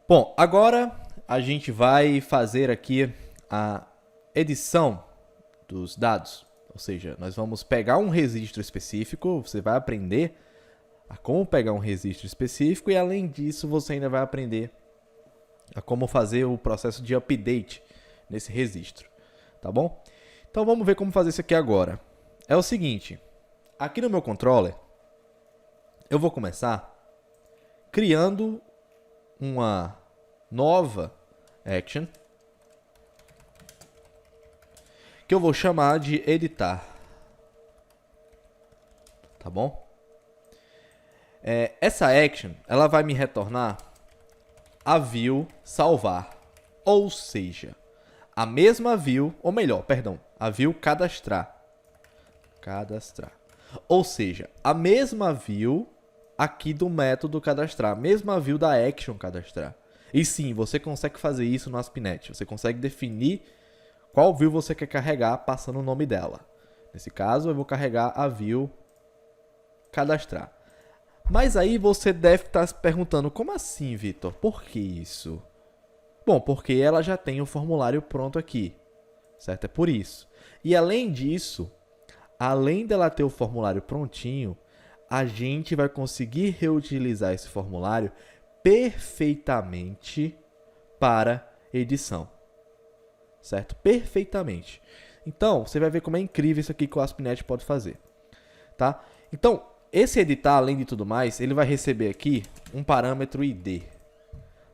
Bom, agora a gente vai fazer aqui a edição dos dados. Ou seja, nós vamos pegar um registro específico, você vai aprender a como pegar um registro específico e, além disso, você ainda vai aprender a como fazer o processo de update nesse registro, tá bom? Então vamos ver como fazer isso aqui agora. É o seguinte, aqui no meu controller, eu vou começar criando uma nova action que eu vou chamar de editar, tá bom? Essa action ela vai me retornar a view salvar, ou seja, a mesma view, ou melhor, perdão, a view cadastrar. Ou seja, a mesma view aqui do método cadastrar, a mesma view da action cadastrar. E sim, você consegue fazer isso no ASP.NET. Você consegue definir qual view você quer carregar passando o nome dela. Nesse caso, eu vou carregar a view cadastrar. Mas aí você deve estar se perguntando, como assim, Vitor? Por que isso? Bom, porque ela já tem o formulário pronto aqui, certo? É por isso. E além disso, além dela ter o formulário prontinho, a gente vai conseguir reutilizar esse formulário perfeitamente para edição, certo? Perfeitamente. Então, você vai ver como é incrível isso aqui que o ASP.NET pode fazer, tá? Então, esse editar, além de tudo mais, ele vai receber aqui um parâmetro ID,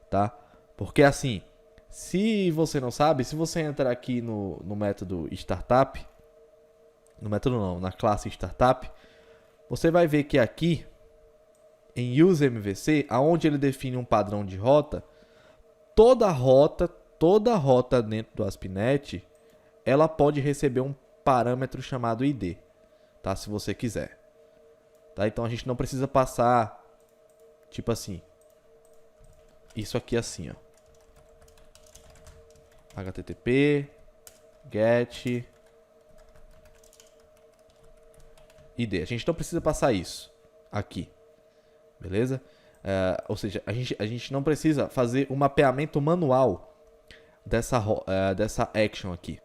tá? Porque assim, se você não sabe, se você entrar aqui no método startup, no método não, na classe startup, você vai ver que aqui em useMVC, aonde ele define um padrão de rota, toda rota dentro do ASP.NET, ela pode receber um parâmetro chamado ID, tá? Se você quiser. Tá? Então a gente não precisa passar, tipo assim, isso aqui assim, ó. HTTP, get, ID. A gente não precisa passar isso aqui, beleza? Ou seja, a gente não precisa fazer um mapeamento manual dessa action aqui.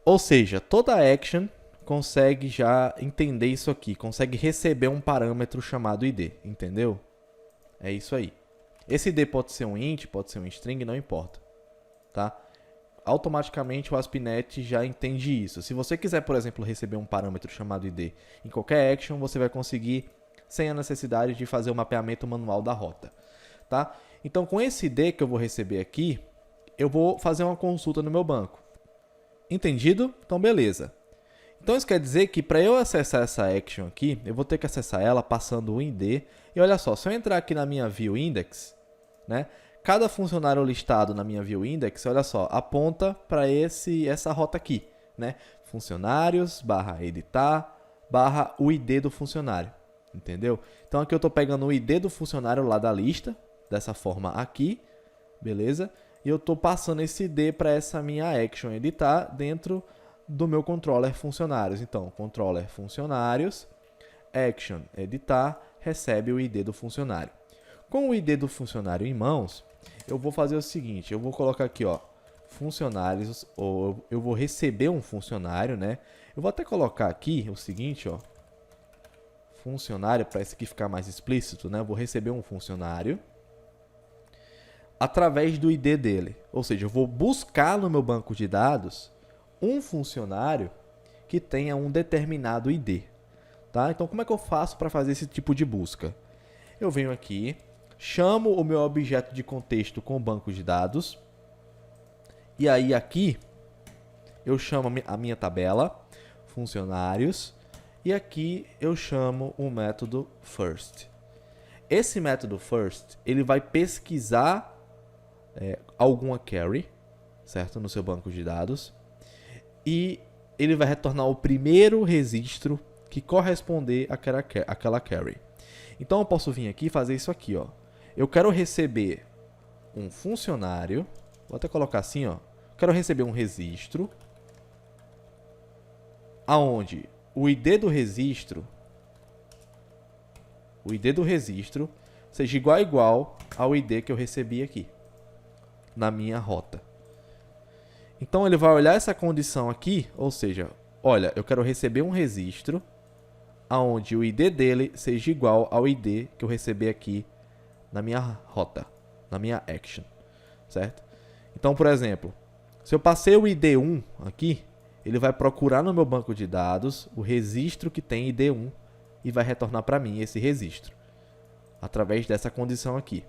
Ou seja, toda action consegue já entender isso aqui, consegue receber um parâmetro chamado ID, entendeu? É isso aí. Esse ID pode ser um int, pode ser um string, não importa, tá? Automaticamente o ASP.NET já entende isso. Se você quiser, por exemplo, receber um parâmetro chamado ID em qualquer action, você vai conseguir sem a necessidade de fazer o mapeamento manual da rota, tá? Então, com esse ID que eu vou receber aqui, eu vou fazer uma consulta no meu banco. Entendido? Então, beleza. Então, isso quer dizer que para eu acessar essa action aqui, eu vou ter que acessar ela passando o ID. E olha só, se eu entrar aqui na minha view index, né? Cada funcionário listado na minha view index, olha só, aponta para essa rota aqui, né? Funcionários, /editar, o ID do funcionário, entendeu? Então aqui eu estou pegando o ID do funcionário lá da lista, dessa forma aqui, beleza? E eu estou passando esse ID para essa minha action editar dentro do meu controller funcionários. Então, controller funcionários, action editar, recebe o ID do funcionário. Com o ID do funcionário em mãos, eu vou fazer o seguinte, eu vou colocar aqui, ó, funcionários, ou eu vou receber um funcionário, né? Eu vou até colocar aqui o seguinte, ó, funcionário, para isso aqui ficar mais explícito, né? Eu vou receber um funcionário através do ID dele. Ou seja, eu vou buscar no meu banco de dados um funcionário que tenha um determinado ID, tá? Então, como é que eu faço para fazer esse tipo de busca? Eu venho aqui, chamo o meu objeto de contexto com o banco de dados. E aí aqui eu chamo a minha tabela, funcionários, e aqui eu chamo o método first. Esse método first, ele vai pesquisar alguma query, certo? No seu banco de dados. E ele vai retornar o primeiro registro que corresponder àquela query. Então eu posso vir aqui e fazer isso aqui, ó. Eu quero receber um funcionário, vou até colocar assim, ó. Quero receber um registro aonde o ID do registro seja igual a igual ao ID que eu recebi aqui, na minha rota. Então ele vai olhar essa condição aqui, ou seja, olha, eu quero receber um registro onde o ID dele seja igual ao ID que eu recebi aqui na minha rota, na minha action, certo? Então, por exemplo, se eu passei o ID1 aqui, ele vai procurar no meu banco de dados o registro que tem ID1 e vai retornar para mim esse registro, através dessa condição aqui.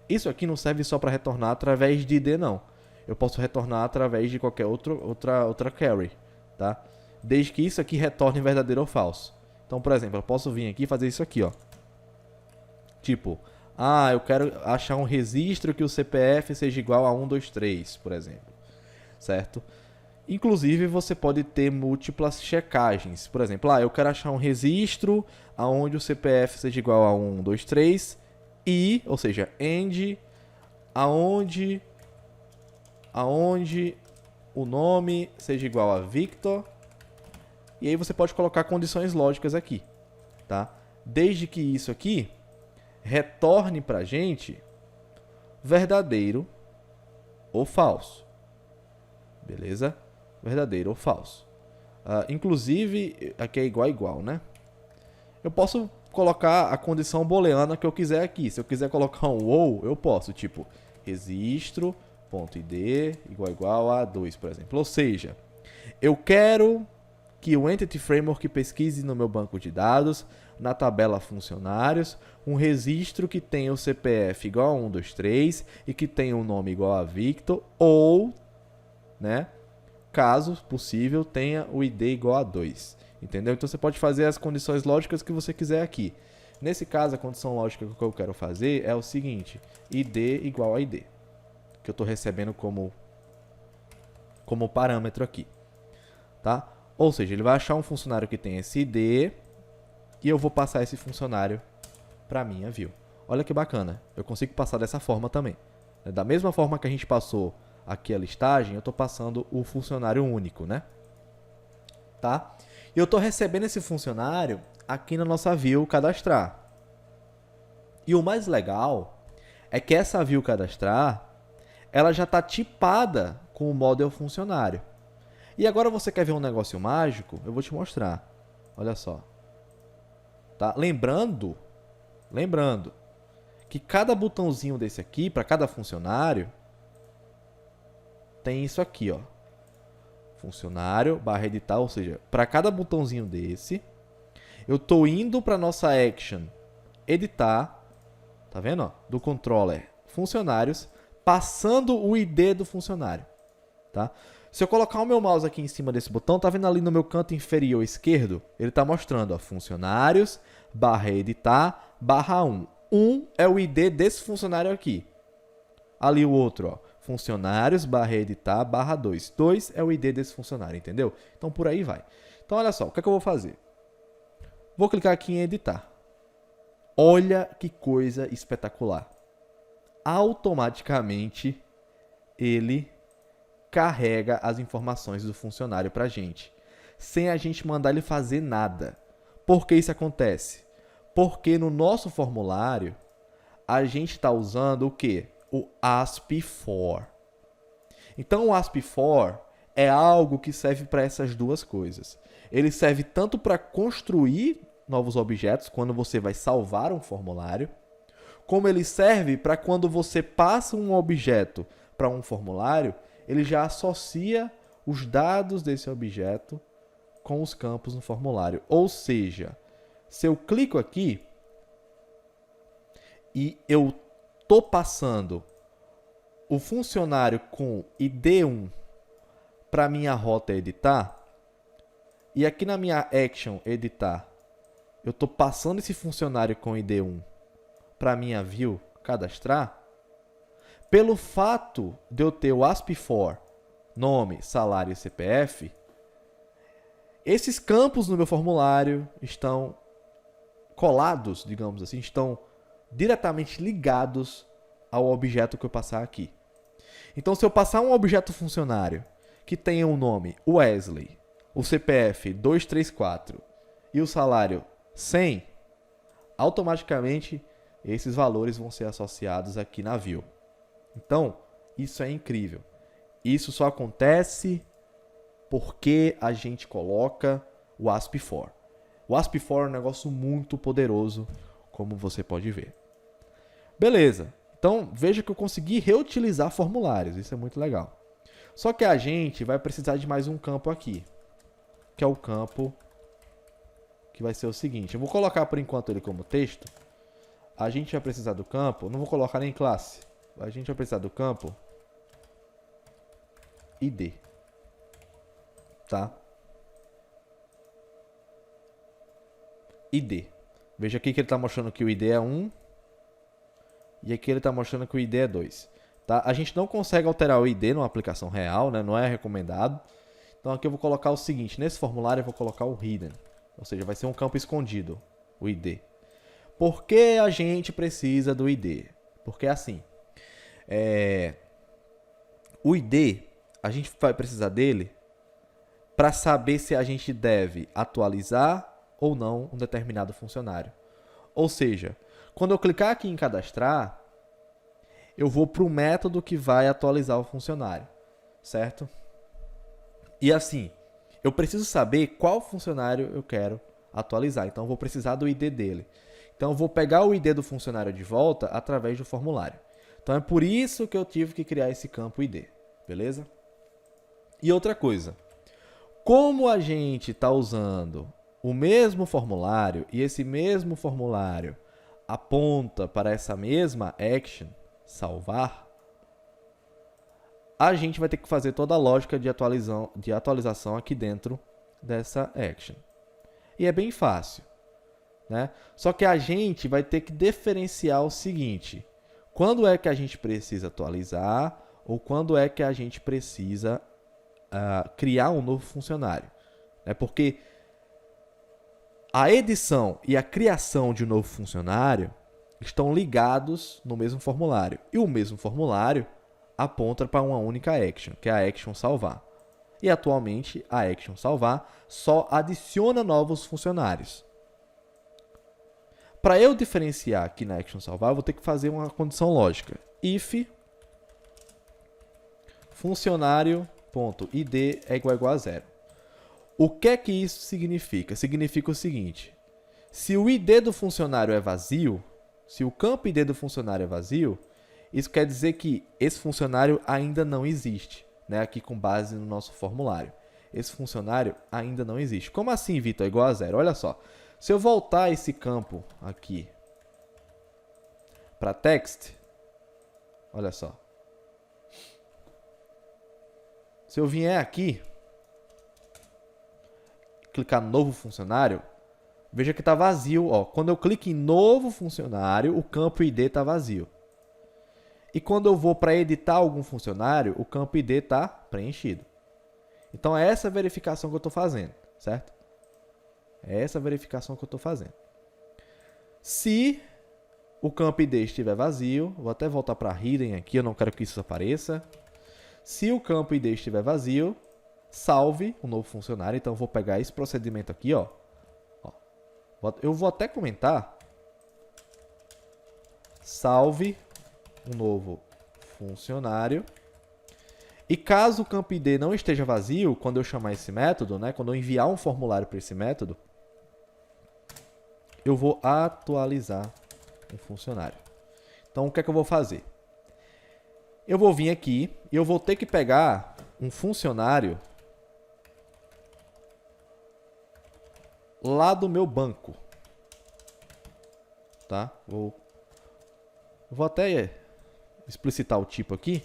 Isso aqui não serve só para retornar através de ID, não. Eu posso retornar através de qualquer outra query, tá? Desde que isso aqui retorne verdadeiro ou falso. Então, por exemplo, eu posso vir aqui e fazer isso aqui, ó. Tipo, eu quero achar um registro que o CPF seja igual a 123, por exemplo, certo? Inclusive, você pode ter múltiplas checagens. Por exemplo, eu quero achar um registro onde o CPF seja igual a 123 e, ou seja, end aonde o nome seja igual a Victor. E aí você pode colocar condições lógicas aqui, tá? Desde que isso aqui retorne para a gente verdadeiro ou falso. Beleza? Verdadeiro ou falso. Inclusive, aqui é igual a igual, né? Eu posso colocar a condição booleana que eu quiser aqui. Se eu quiser colocar um ou, eu posso. Tipo, registro.id igual a 2, por exemplo. Ou seja, eu quero que o Entity Framework pesquise no meu banco de dados, na tabela funcionários, um registro que tenha o CPF igual a 123 e que tenha o nome igual a Victor, ou, né, caso possível, tenha o ID igual a 2. Entendeu? Então você pode fazer as condições lógicas que você quiser aqui. Nesse caso, a condição lógica que eu quero fazer é o seguinte: ID igual a ID, que eu estou recebendo como parâmetro aqui, tá? Ou seja, ele vai achar um funcionário que tem esse ID e eu vou passar esse funcionário para a minha view. Olha que bacana, eu consigo passar dessa forma também. Da mesma forma que a gente passou aqui a listagem, eu estou passando o funcionário único, né? Tá? E eu estou recebendo esse funcionário aqui na nossa view cadastrar. E o mais legal é que essa view cadastrar, ela já está tipada com o model funcionário. E agora você quer ver um negócio mágico? Eu vou te mostrar. Olha só. Tá? Lembrando que cada botãozinho desse aqui, para cada funcionário, tem isso aqui, ó. Funcionário / editar, ou seja, para cada botãozinho desse, eu estou indo para nossa action editar, tá vendo? Ó? Do controller funcionários, passando o ID do funcionário, tá? Se eu colocar o meu mouse aqui em cima desse botão, tá vendo ali no meu canto inferior esquerdo? Ele está mostrando, ó, funcionários / editar /1. 1 é o ID desse funcionário aqui. Ali o outro, ó, funcionários / editar /2. 2 é o ID desse funcionário, entendeu? Então por aí vai. Então olha só, o que é que eu vou fazer? Vou clicar aqui em editar. Olha que coisa espetacular. Automaticamente ele carrega as informações do funcionário para a gente, sem a gente mandar ele fazer nada. Por que isso acontece? Porque no nosso formulário a gente está usando o quê? O ASP_for. Então o ASP_for é algo que serve para essas duas coisas. Ele serve tanto para construir novos objetos quando você vai salvar um formulário, como ele serve para quando você passa um objeto para um formulário, ele já associa os dados desse objeto com os campos no formulário. Ou seja, se eu clico aqui e eu estou passando o funcionário com ID1 para minha rota editar, e aqui na minha action editar, eu estou passando esse funcionário com ID1 para minha view cadastrar, pelo fato de eu ter o ASP_for, nome, salário e CPF, esses campos no meu formulário estão colados, digamos assim, estão diretamente ligados ao objeto que eu passar aqui. Então, se eu passar um objeto funcionário que tenha o nome Wesley, o CPF 234 e o salário 100, automaticamente esses valores vão ser associados aqui na view. Então, isso é incrível. Isso só acontece porque a gente coloca o ASP4. O ASP4 é um negócio muito poderoso, como você pode ver. Beleza. Então, veja que eu consegui reutilizar formulários. Isso é muito legal. Só que a gente vai precisar de mais um campo aqui, que é o campo que vai ser o seguinte. Eu vou colocar por enquanto ele como texto. A gente vai precisar do campo, não vou colocar nem classe. A gente vai precisar do campo ID. Tá? ID. Veja aqui que ele está mostrando que o ID é 1 e aqui ele está mostrando que o ID é 2. Tá? A gente não consegue alterar o ID numa aplicação real, né? Não é recomendado. Então aqui eu vou colocar o seguinte, nesse formulário eu vou colocar o hidden, ou seja, vai ser um campo escondido, o ID. Por que a gente precisa do ID? Porque assim, o ID, a gente vai precisar dele para saber se a gente deve atualizar ou não um determinado funcionário. Ou seja, quando eu clicar aqui em cadastrar, eu vou para o método que vai atualizar o funcionário, certo? E assim, eu preciso saber qual funcionário eu quero atualizar. Então, eu vou precisar do ID dele. Então, eu vou pegar o ID do funcionário de volta através do formulário. Então, é por isso que eu tive que criar esse campo ID. Beleza? E outra coisa. Como a gente está usando o mesmo formulário e esse mesmo formulário aponta para essa mesma action, salvar, a gente vai ter que fazer toda a lógica de atualização aqui dentro dessa action. E é bem fácil, né? Só que a gente vai ter que diferenciar o seguinte: quando é que a gente precisa atualizar ou quando é que a gente precisa criar um novo funcionário, né? Porque a edição e a criação de um novo funcionário estão ligados no mesmo formulário. E o mesmo formulário aponta para uma única action, que é a action salvar. E atualmente a action salvar só adiciona novos funcionários. Para eu diferenciar aqui na action salvar, eu vou ter que fazer uma condição lógica. If funcionário.id é igual a 0. O que é que isso significa? Significa o seguinte: se o ID do funcionário é vazio, se o campo ID do funcionário é vazio, isso quer dizer que esse funcionário ainda não existe, né? Aqui com base no nosso formulário. Esse funcionário ainda não existe. Como assim, Vitor? É igual a 0? Olha só. Se eu voltar esse campo aqui para text, olha só. Se eu vier aqui, clicar no novo funcionário, veja que está vazio. Ó. Quando eu clico em novo funcionário, o campo ID está vazio. E quando eu vou para editar algum funcionário, o campo ID está preenchido. Então é essa verificação que eu estou fazendo, certo? É essa verificação que eu estou fazendo. Se o campo ID estiver vazio, vou até voltar para hidden aqui, eu não quero que isso apareça. Se o campo ID estiver vazio, salve o novo funcionário. Então eu vou pegar esse procedimento aqui, ó. Eu vou até comentar. Salve um novo funcionário. E caso o campo ID não esteja vazio, quando eu chamar esse método, né, quando eu enviar um formulário para esse método, eu vou atualizar um funcionário. Então, o que é que eu vou fazer? Eu vou vir aqui e eu vou ter que pegar um funcionário lá do meu banco. Tá? Vou até explicitar o tipo aqui.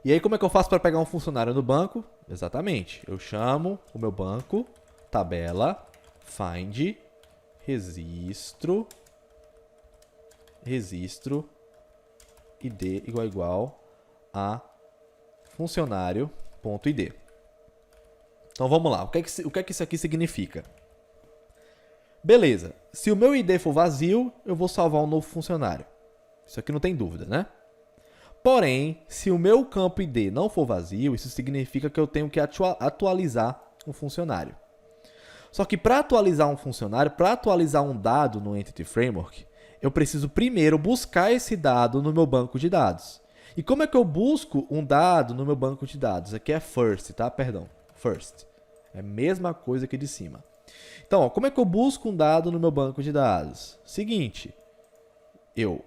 E aí, como é que eu faço para pegar um funcionário no banco? Exatamente. Eu chamo o meu banco, tabela, find, registro, id igual a funcionário.id. Então, vamos lá. O que é que isso aqui significa? Beleza. Se o meu ID for vazio, eu vou salvar um novo funcionário. Isso aqui não tem dúvida, né? Porém, se o meu campo ID não for vazio, isso significa que eu tenho que atualizar um funcionário. Só que para atualizar um funcionário, para atualizar um dado no Entity Framework, eu preciso primeiro buscar esse dado no meu banco de dados. E como é que eu busco um dado no meu banco de dados? Aqui é first, tá? Perdão, first. É a mesma coisa que de cima. Então, ó, como é que eu busco um dado no meu banco de dados? Seguinte, eu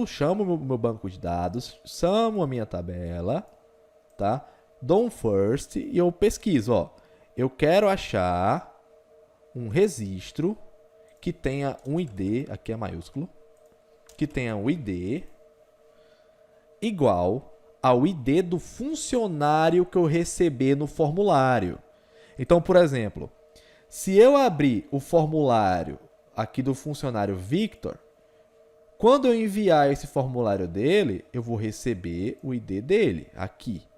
chamo o meu banco de dados, chamo a minha tabela, tá? Dou um first e eu pesquiso, ó. Eu quero achar um registro que tenha um ID, aqui é maiúsculo, que tenha um ID igual ao ID do funcionário que eu receber no formulário. Então, por exemplo, se eu abrir o formulário aqui do funcionário Victor, quando eu enviar esse formulário dele, eu vou receber o ID dele aqui.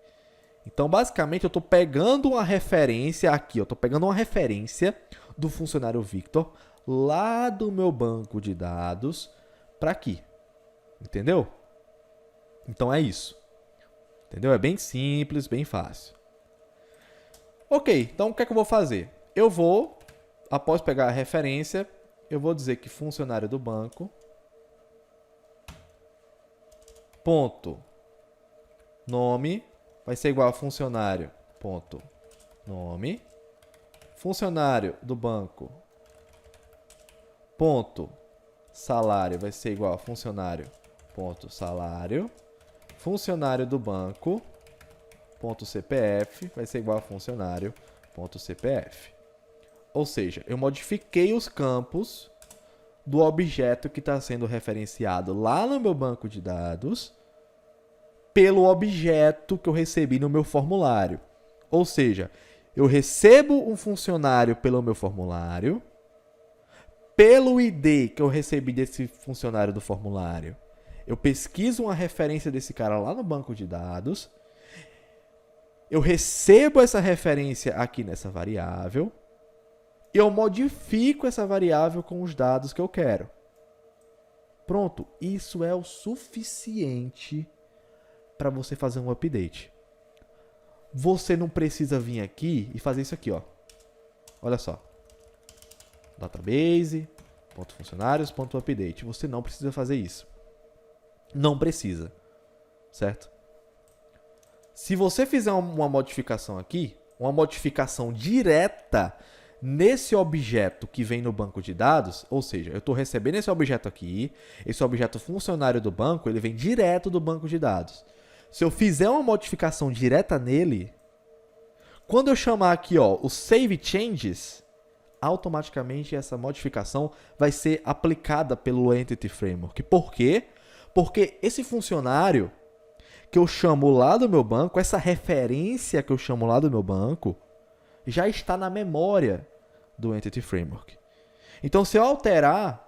Então, basicamente, eu estou pegando uma referência aqui. Eu estou pegando uma referência do funcionário Victor lá do meu banco de dados para aqui. Entendeu? Então, é isso. Entendeu? É bem simples, bem fácil. Ok, então o que é que eu vou fazer? Eu vou, após pegar a referência, eu vou dizer que funcionário do banco, ponto, nome, vai ser igual a funcionário, ponto, nome, funcionário do banco, ponto, salário, vai ser igual a funcionário, ponto, salário, funcionário do banco, ponto, CPF, vai ser igual a funcionário, ponto, CPF. Ou seja, eu modifiquei os campos do objeto que está sendo referenciado lá no meu banco de dados pelo objeto que eu recebi no meu formulário. Ou seja, eu recebo um funcionário pelo meu formulário, pelo ID que eu recebi desse funcionário do formulário. Eu pesquiso uma referência desse cara lá no banco de dados, eu recebo essa referência aqui nessa variável, eu modifico essa variável com os dados que eu quero. Pronto, isso é o suficiente para você fazer um update. Você não precisa vir aqui e fazer isso aqui, ó. Olha só. Database, ponto funcionários, ponto update. Você não precisa fazer isso. Não precisa. Certo? Se você fizer uma modificação aqui, uma modificação direta nesse objeto que vem no banco de dados, ou seja, eu estou recebendo esse objeto aqui, esse objeto funcionário do banco, ele vem direto do banco de dados. Se eu fizer uma modificação direta nele, quando eu chamar aqui ó, o Save Changes, automaticamente essa modificação vai ser aplicada pelo Entity Framework. Por quê? Porque esse funcionário que eu chamo lá do meu banco, essa referência que eu chamo lá do meu banco, já está na memória do Entity Framework. Então, se eu alterar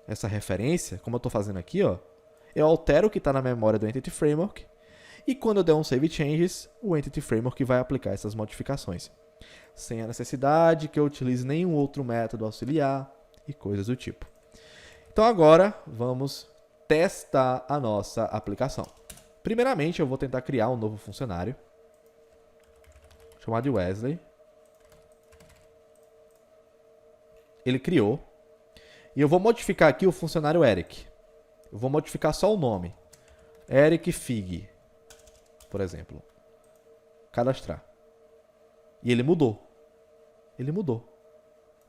essa referência, como eu estou fazendo aqui, ó, eu altero o que está na memória do Entity Framework e quando eu der um Save Changes, o Entity Framework vai aplicar essas modificações, sem a necessidade que eu utilize nenhum outro método auxiliar e coisas do tipo. Então, agora, vamos testar a nossa aplicação. Primeiramente, eu vou tentar criar um novo funcionário, chamado de Wesley. Ele criou. E eu vou modificar aqui o funcionário Eric. Eu vou modificar só o nome. Eric Fig, por exemplo. Cadastrar. E ele mudou. Ele mudou.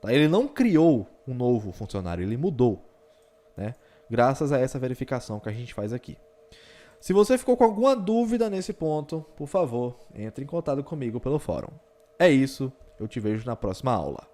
Ele não criou um novo funcionário, ele mudou, né? Graças a essa verificação que a gente faz aqui. Se você ficou com alguma dúvida nesse ponto, por favor, entre em contato comigo pelo fórum. É isso, eu te vejo na próxima aula.